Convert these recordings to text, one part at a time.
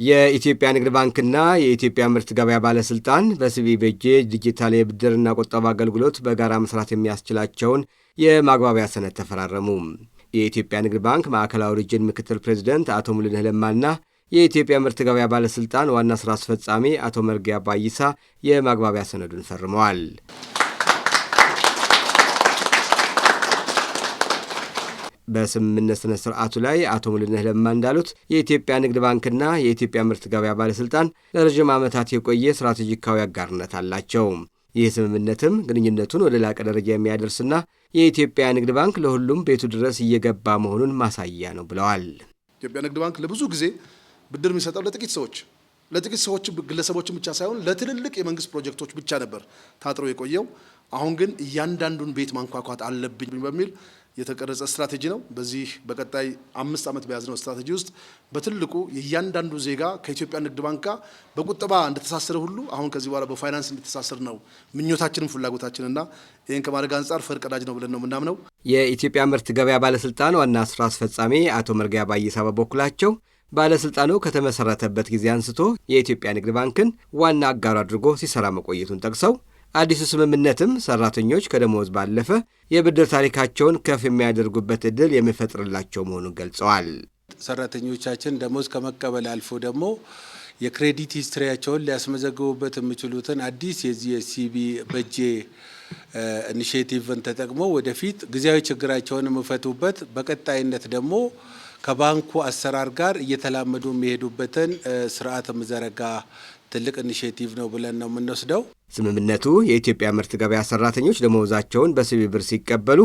የኢትዮጵያ ንግድ ባንክና የኢትዮጵያ ምርት ገበያ ባለስልጣን በሲቢ በጄ ዲጂታል የብድርና ቁጠባ አገልግሎት በጋራ መስራት የሚያስችላቸውን የማግባቢያ ሰነድ ተፈራረሙ። የኢትዮጵያ ንግድ ባንክ ማዕከላዊ ሪጅን ምክትል ፕሬዚደንት አቶ ሙሉነህ ለማና የኢትዮጵያ ምርት ገበያ ባለስልጣን ዋና ስራ አስፈጻሚ አቶ መርጊያ ባይሳ የማግባቢያ ሰነዱን ፈርመዋል። በስምምነት ስነ ስርዓቱ ላይ አቶ ሙሉነህ ለማ እንዳሉት የኢትዮጵያ ንግድ ባንክና የኢትዮጵያ ምርት ገበያ ባለስልጣን ለረጅም ዓመታት የቆየ ስትራቴጂካዊ አጋርነት አላቸው። ይህ ስምምነትም ግንኙነቱን ወደ ላቀ ደረጃ የሚያደርስና የኢትዮጵያ ንግድ ባንክ ለሁሉም ቤቱ ድረስ እየገባ መሆኑን ማሳያ ነው ብለዋል። ኢትዮጵያ ንግድ ባንክ ለብዙ ጊዜ ብድር የሚሰጠው ለጥቂት ሰዎች ግለሰቦችን ብቻ ሳይሆን ለትልልቅ የመንግስት ፕሮጀክቶች ብቻ ነበር ታጥሮ የቆየው። አሁን ግን እያንዳንዱን ቤት ማንኳኳት አለብኝ በሚል የተቀረጸ ስትራቴጂ ነው። በዚህ በቀጣይ 5 ዓመት በያዝነው ስትራቴጂ ውስጥ በትልቁ የእያንዳንዱ ዜጋ ከኢትዮጵያ ንግድ ባንክ ጋር በቁጠባ እንደተሳሰረ ሁሉ አሁን ከዚህ በኋላ በፋይናንስ እንደተሳሰረ ነው ምኞታችንም ፍላጎታችንና ይህን ከማድረግ አንጻር ፈርቀዳጅ ነው ብለን ነው የምናምነው። የኢትዮጵያ ምርት ገበያ ባለስልጣን ዋና ስራ አስፈጻሚ አቶ መርጊያ ባይሳ በበኩላቸው ባለስልጣኑ ከተመሰረተበት ጊዜ አንስቶ የኢትዮጵያ ንግድ ባንክን ዋና አጋሩ አድርጎ ሲሰራ መቆየቱን ጠቅሰው አዲሱ ስምምነትም ሰራተኞች ከደሞዝ ባለፈ የብድር ታሪካቸውን ከፍ የሚያደርጉበት እድል የሚፈጥርላቸው መሆኑን ገልጸዋል። ሰራተኞቻችን ደሞዝ ከመቀበል አልፎ ደግሞ የክሬዲት ሂስትሪያቸውን ሊያስመዘግቡበት የሚችሉትን አዲስ የዚህ የሲቢ በጄ ኢኒሼቲቭን ተጠቅሞ ወደፊት ጊዜያዊ ችግራቸውን የሚፈቱበት በቀጣይነት ደግሞ ከባንኩ አሰራር ጋር እየተላመዱ የሚሄዱበትን ስርዓት የሚዘረጋ ትልቅ ኢኒሼቲቭ ነው ብለን ነው የምንወስደው። ስምምነቱ የኢትዮጵያ ምርት ገበያ ሰራተኞች ደመወዛቸውን በሲቢ ብር ሲቀበሉ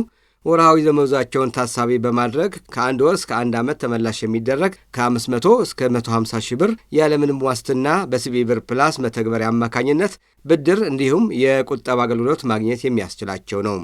ወርሃዊ ደመወዛቸውን ታሳቢ በማድረግ ከ1 ወር እስከ 1 ዓመት ተመላሽ የሚደረግ ከ500 እስከ 150 ሺህ ብር ያለምንም ዋስትና በሲቢ ብር ፕላስ መተግበሪያ አማካኝነት ብድር እንዲሁም የቁጠባ አገልግሎት ማግኘት የሚያስችላቸው ነው።